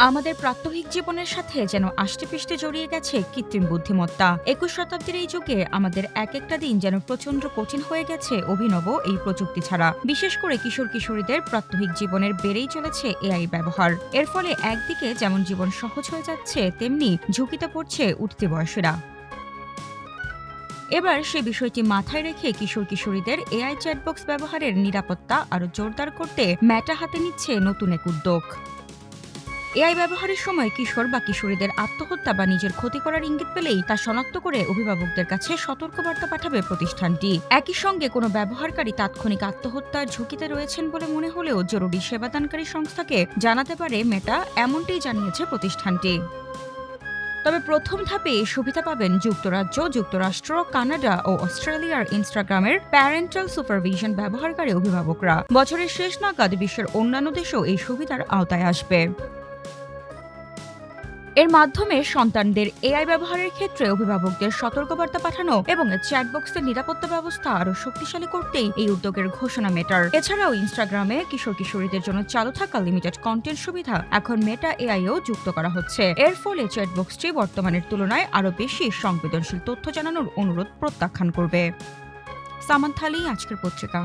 আমাদের প্রাত্যহিক জীবনের সাথে যেন আষ্টেপৃষ্ঠে জড়িয়ে গেছে কৃত্রিম বুদ্ধিমত্তা। ২১ শতাব্দীর এই যুগে আমাদের এক একটা দিন যেন প্রচন্ড কঠিন হয়ে গেছে অভিনব এই প্রযুক্তি ছাড়া। বিশেষ করে কিশোর কিশোরীদের প্রাত্যহিক জীবনের বেড়েই চলেছে এআই ব্যবহার। এর ফলে একদিকে যেমন জীবন সহজ হয়ে যাচ্ছে, তেমনি ঝুঁকিতে পড়ছে উঠতি বয়সীরা। এবার সে বিষয়টি মাথায় রেখে কিশোর কিশোরীদের এআই চ্যাটবক্স ব্যবহারের নিরাপত্তা আরও জোরদার করতে মেটা হাতে নিচ্ছে নতুন এক উদ্যোগ। এআই ব্যবহারের সময় কিশোর বা কিশোরীদের আত্মহত্যা বা নিজের ক্ষতি করার ইঙ্গিত পেলেই তা শনাক্ত করে অভিভাবকদের কাছে সতর্কবার্তা পাঠাবে প্রতিষ্ঠানটি। একই সঙ্গে কোনো ব্যবহারকারী তাৎক্ষণিক আত্মহত্যার ঝুঁকিতে রয়েছেন বলে মনে হলেও জরুরি সেবাদানকারী সংস্থাকে জানাতে পারে মেটা, এমনটাই জানিয়েছে প্রতিষ্ঠানটি। তবে প্রথম ধাপে এই সুবিধা পাবেন যুক্তরাজ্য, যুক্তরাষ্ট্র, কানাডা ও অস্ট্রেলিয়ার ইনস্টাগ্রামের প্যারেন্টাল সুপারভিশন ব্যবহারকারী অভিভাবকরা। বছরের শেষ নাগাদ বিশ্বের অন্যান্য দেশেও এই সুবিধার আওতায় আসবে। এর মাধ্যমে সন্তানদের এআই ব্যবহারের ক্ষেত্রে অভিভাবকদের সতর্কবার্তা পাঠানো এবং চ্যাটবক্সের নিরাপত্তা ব্যবস্থা আরও শক্তিশালী করতেই এই উদ্যোগের ঘোষণা মেটার। এছাড়াও ইনস্টাগ্রামে কিশোর কিশোরীদের জন্য চালু থাকা লিমিটেড কন্টেন্ট সুবিধা এখন মেটা এআইও যুক্ত করা হচ্ছে। এর ফলে চ্যাটবক্সটি বর্তমানের তুলনায় আরও বেশি সংবেদনশীল তথ্য জানানোর অনুরোধ প্রত্যাখ্যান করবে। সামান্থা আলী, আজকের পত্রিকা।